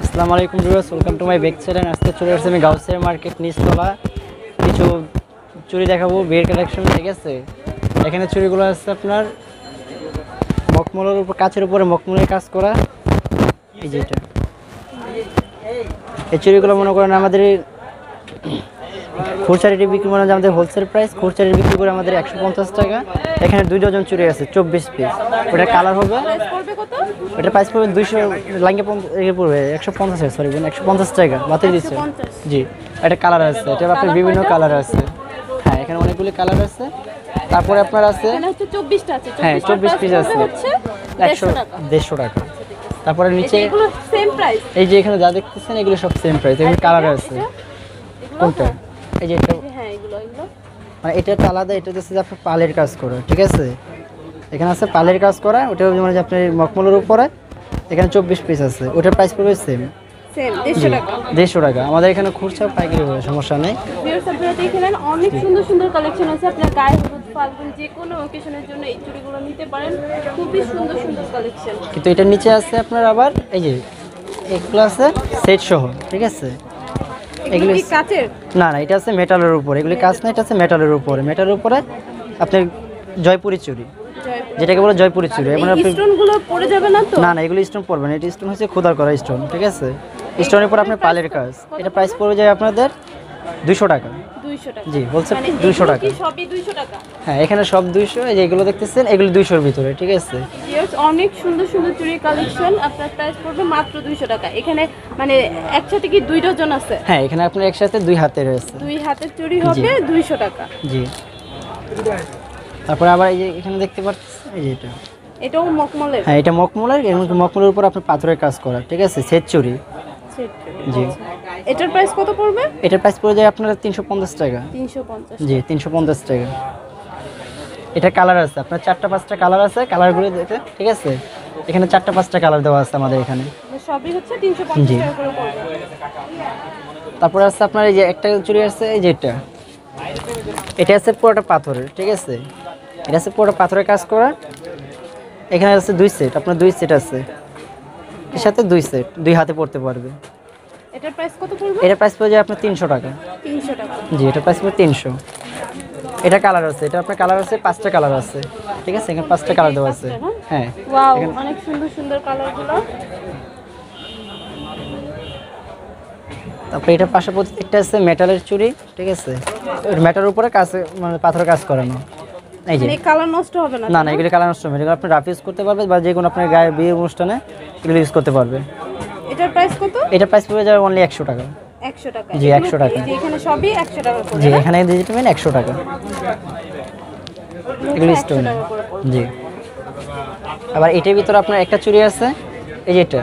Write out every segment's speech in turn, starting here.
আসসালামু আলাইকুম viewers, welcome to my back channel. আজকে চলে আসছি আমি গাউসিয়া মার্কেট নিচতলা। কিছু চুড়ি দেখাবো, বিয়ের কালেকশন। ঠিক আছে, এখানে চুড়িগুলো আছে আপনার মখমলের উপর, কাচের উপরে মখমলের কাজ করা। এই যে এটা, এই চুড়িগুলো মনে করেন আমাদের খুচরা রেটে বিক্রি, মানে আমাদের হোলসেল প্রাইস। খুচরা রেটে বিক্রি করে আমাদের 150 টাকা। এখানে 2 ডজন চুড়ি আছে, 24 পিস। ওটা কালার হবে, এটা প্রাইস পড়বে 200 লাইঙ্গে পড়বে 150 টাকা, সরি 150 টাকা বাতিল দিচ্ছে। জি, এটা কালার আছে, এটা আপনার বিভিন্ন কালার আছে। হ্যাঁ, এখানে অনেকগুলি কালার আছে। তারপরে আপনার আছে, হ্যাঁ 24 পিস আছে, 150 টাকা। তারপরে নিচে এই যে এখানে যা দেখতেছেন এগুলো সব সেম প্রাইস। এখানে কালার আছে। কোনটা? এই যে এটা, মানে এটা তো আলাদা, এটা হচ্ছে যে আপনার পালের কাজ করা। ঠিক আছে, এখানে আছে পালের কাজ করা, ওটা মানে যে আপনার মখমলের উপরে। এখানে 24 পিস আছে, ওটার প্রাইস পড়বে সেম 150 টাকা। আমাদের এখানে খুচরা পাইকারি হবে, সমস্যা নেই। অনেক সুন্দর সুন্দর কালেকশন আছে, আপনার গায়ে হলুদ ফাল্গুন যে কোনো অকেশনের জন্য এই চুড়িগুলো নিতে পারেন। খুবই সুন্দর সুন্দর কালেকশন। কিন্তু এটার নিচে আছে আপনার আবার এই যে এগুলো আছে সেট সহ। ঠিক আছে, এগুলো কি কাচের? না না, এটা আছে মেটালের উপরে। এগুলি কাচ না, এটা আছে মেটালের উপরে। মেটালের উপরে আপনার জয়পুরি চুড়ি, যেটাকে বলে জয়পুরি চুড়ি। এখন আপনি স্টোনগুলো পড়ে যাবে না তো? না না, এগুলো স্টোন পড়বে না। এটা স্টোন হচ্ছে খোদার করা স্টোন। ঠিক আছে, স্টোনের উপর আপনার পালের কাজ। এটা প্রাইস পড়ে যায় আপনাদের 200 টাকা। 200 টাকা? জি, বলছে 200 টাকা। সবই 200 টাকা? হ্যাঁ, এখানে সব 200। এই যে এগুলো দেখতেছেন, এগুলো 200 এর ভিতরে। ঠিক আছে, অনেক সুন্দর সুন্দর চুড়ির কালেকশন। আপনার প্রাইস পড়বে মাত্র 200 টাকা। এখানে মানে একসাথে কি 2 ডজন আছে? হ্যাঁ, এখানে আপনার একসাথে 2 হাতের আছে। 2 হাতের চুড়ি হবে 200 টাকা। জি, তারপরে আবার এই যে এখানে দেখতে পাচ্ছেন, এই যে এটা, এটাও মখমলের? হ্যাঁ, এটা মখমলের। এর মধ্যে মখমলের উপর আপনার পাথরের কাজ করা। ঠিক আছে, সেট চুড়ি। জি, এটার প্রাইস কত পড়বে? এটার প্রাইস পড়ে যায় আপনার 350 টাকা। 350? জি, 350 টাকা। এটা কালার আছে আপনার 4টা 5টা কালার আছে। কালারগুলো দেখে, ঠিক আছে, এখানে 4টা 5টা কালার দেওয়া আছে আমাদের এখানে। সবই হচ্ছে 350 টাকা করে পড়বে। তারপরে আছে আপনার এই যে একটা চুড়ি আছে, এই যে এটা, এটা আছে পুরোটা পাথরের। ঠিক আছে, এটা আছে পুরোটা পাথরের কাজ করা। এখানে আছে 2 সেট, আপনার 2 সেট আছে। এর সাথে 2 সেট, 2 হাতে পড়তে পারবে। এটার প্রাইস কত পড়বে? এটা প্রাইস পড়ে যায় আপনার 300 টাকা। 300 টাকা? জি, এটা প্রাইস পড়ে 300। এটা কালার আছে, এটা আপনার কালার আছে 5টা কালার আছে। ঠিক আছে, এখানে 5টা কালার দেওয়া আছে। হ্যাঁ, ওয়াও, অনেক সুন্দর সুন্দর কালারগুলো। তারপরে এটা পাশে প্রত্যেকটা আছে মেটালের চুড়ি। ঠিক আছে, মেটালের উপরে কাজ, মানে পাথরের কাজ করানো। এই যে মানে কালার নষ্ট হবে না? না না, এগুলো কালার নষ্ট হবে না। এগুলো আপনি রাফ ইউজ করতে পারবে, বা যে কোনো আপনার গায়ে বিয়ের অনুষ্ঠানে এগুলো ইউজ করতে পারবে। এটার প্রাইস কত? এটা প্রাইস পড়ে যাবে অনলি 100 টাকা। 100 টাকা? জি, 100 টাকা। এখানে সবই 100 টাকা করে? জি, এখানে ডিজিটাল 100 টাকা। এগুলো স্টোন। জি, আবার এটার ভিতরে আপনার একটা চুড়ি আছে, এই যে এটা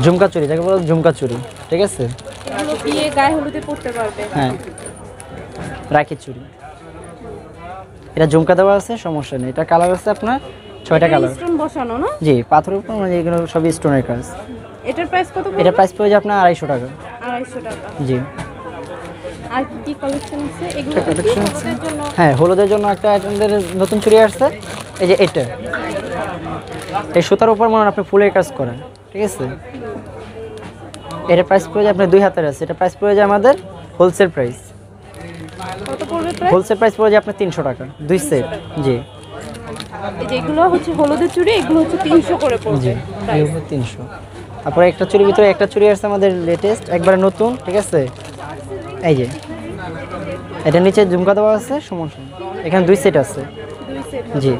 ঝুমকা চুড়ি, যাকে বলে ঝুমকা চুড়ি। ঠিক আছে, এগুলো বিয়ে গায়ে হলুদে পড়তে পারবে। হ্যাঁ, রাখি চুড়ি। এটা ঝুমকা দেওয়া আছে, সমস্যা নেই। এটা কালার আছে আপনার 6টা কালার। স্টোন বসানো না? জি, পাথরের উপর, মানে এগুলো সবই স্টোনের কাজ। এটার প্রাইস কত পড়বে? এটা প্রাইস পড়ে যায় আপনার 250 টাকা। 250 টাকা? জি। আর কি কালেকশন আছে? এগুলো কালেকশন আছে, হলুদের জন্য? হ্যাঁ, হলুদের জন্য একটা আইটেমের নতুন চুড়ি আসছে। এই যে এটা, এই সুতার উপর মনে হয় আপনি ফুলের কাজ করেন। ঠিক আছে, এটার প্রাইস পড়ে যায় আপনার 2 হাতের আছে। এটা প্রাইস পড়ে যায় আমাদের হোলসেল প্রাইস। কত পড়বে প্রাইস? হোলসেল প্রাইস পড়ে যায় আপনার 300 টাকা, 2 সেট। জি, এই যে এগুলো হচ্ছে হলুদের চুড়ি, এগুলো হচ্ছে 300 করে পড়বে। জি, এই 300। তারপরে একটা চুড়ির ভিতরে একটা চুড়ি আসছে আমাদের লেটেস্ট, একবারে নতুন। ঠিক আছে, এই যে এটা নিচে ঝুমকা দেওয়া আছে, সমস্যা নেই। এখানে 2 সেট আছে। 2 সেট? জি,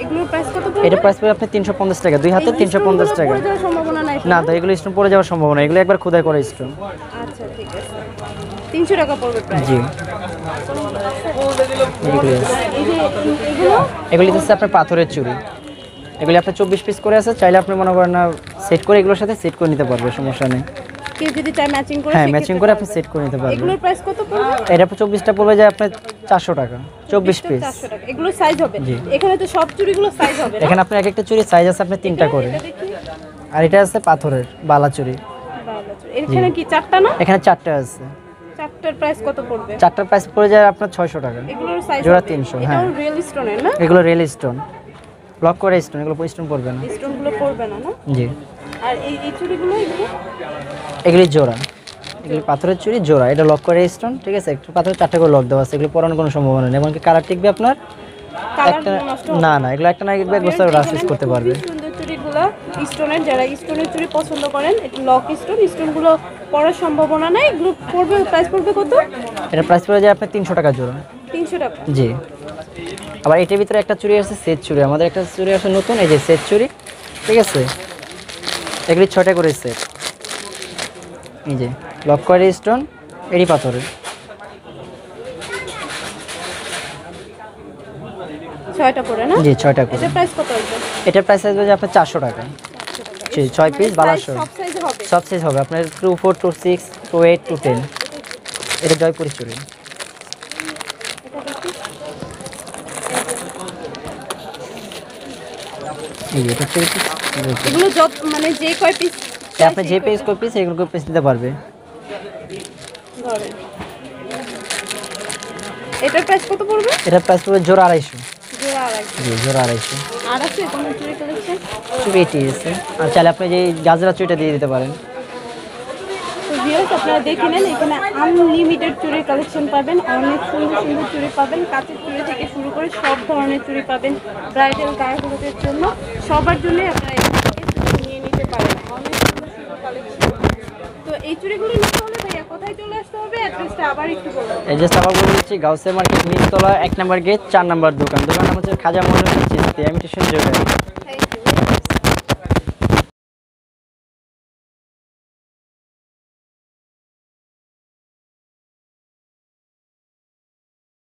এগুলোর প্রাইস কত পড়বে? এটা প্রাইস পড়ে আপনি 350 টাকা, 2 হাতে 350 টাকা। পড়ে যাওয়ার সম্ভাবনা নাই তো? না তো, এগুলো স্টোন পড়ে যাওয়ার সম্ভাবনা, এগুলো একবার খোদাই করা স্টোন। আচ্ছা, ঠিক আছে। 300 টাকা পড়বে প্রাইস? জি, এই যে এগুলো এগুলি হচ্ছে আপনার পাথরের চুড়ি। এগুলি আপনার 24 পিস করে আছে। চাইলে আপনি মনে করেন না সেট করে এগুলোর সাথে সেট করে নিতে পারবে, সমস্যা নেই। কেউ যদি চায় ম্যাচিং করে? হ্যাঁ, ম্যাচিং করে আপনি সেট করে নিতে পারবেন। এগুলোর প্রাইস কত পড়বে? এটা আপনার 24টা পড়বে যায় আপনার 400 টাকা, 24 পিস। 400 টাকা? এগুলো সাইজ হবে? জি। এখানে তো সব চুড়িগুলো সাইজ হবে না? এখানে আপনার এক একটা চুড়ি সাইজ আছে আপনার 3টা করে। এটা দেখি। আর এটা আছে পাথরের বালা চুড়ি। ভালো চুড়ি। এখানে কি 4টা না? এখানে 4টা আছে। 4টার প্রাইস কত পড়বে? 4টার প্রাইস পড়ে যায় আপনার 600 টাকা। এগুলোর সাইজ জোড়া 300। হ্যাঁ, এটাও রিয়েল স্টোনের না? এগুলো রিয়েল স্টোন, ব্লক করে স্টোন, এগুলো স্টোন পড়বে না। স্টোনগুলো পড়বে না না? জি, আর এই চুড়িগুলো এগুলো এগুলি জোড়া, এগুলি পাথরের চুড়ি জোড়া, এটা লক করে স্টোন, ঠিক আছে। একটু পাথরের 4টা করে লক দেওয়া আছে, এগুলি পরানোর কোনো সম্ভাবনা নেই, এমনকি কালার টিকবে আপনার একটা, না না এগুলো একটা না এক বছর রাস ইউজ করতে পারবে। সুন্দর চুড়িগুলো স্টোনের, যারা স্টোনের চুড়ি পছন্দ করেন, এটা লক স্টোন, স্টোনগুলো পড়ার সম্ভাবনা নাই। এগুলো পড়বে, প্রাইস পড়বে কত? এটা প্রাইস পড়ে যায় আপনার 300 টাকা জোড়া। 300 টাকা। জি। আবার এটার ভিতরে একটা চুড়ি আছে সেট চুড়ি, আমাদের একটা চুড়ি আছে নতুন, এই যে সেট চুড়ি, ঠিক আছে। এগুলি 6টা করে সেট, এই যে লক করে স্টোন, এডি পাথরের। 6টা করে না? জি 6টা করে। এটা প্রাইস কত আসবে? এটার প্রাইস আসবে যে আপনার 400 টাকা। জি 6 পিস 1200, সব সাইজে হবে? সব সাইজ হবে আপনার 2, 4, 2, 6, 2, 8, 2, 10। এটা জয়পুরি চুড়ি। এই যে এটা চুড়ি, এগুলো যত মানে যে কয় পিস আপনি যে পিস কই পিস এগুলো পিস দিতে পারবে। ধরেন, এটার প্রাইস কত পড়বে? এটার প্রাইস পড়বে জোড়া 250। জোড়া আড়াইশো। জি জোড়া 250। আর আছে কোনো চুড়ি কালেকশন? চুড়ি এটি আছে, আর চাইলে আপনি যে গাজরা চুড়িটা দিয়ে দিতে পারেন। তো ভিউয়ার্স আপনারা দেখে নেন, এখানে আনলিমিটেড চুড়ির কালেকশন পাবেন, অনেক সুন্দর সুন্দর চুড়ি পাবেন, কাচের চুড়ি থেকে শুরু করে সব ধরনের চুড়ি পাবেন। ব্রাইডাল গায়ে হলুদের জন্য সবার জন্য আপনারা এখান থেকে চুড়ি নিয়ে নিতে পারেন, অনেক সুন্দর সুন্দর কালেকশন। তো এই চুড়িগুলো নিতে হলে ভাইয়া কোথায় চলে আসতে হবে? অ্যাড্রেসটা আবার একটু বলুন। এই যে আবার বলে দিচ্ছি, গাউসিয়া মার্কেট নিচতলা 1 নম্বর গেট 4 নম্বর দোকান, দোকান নাম হচ্ছে খাজা মনিরুল চিশতি ইমিটেশন জুয়েলারি।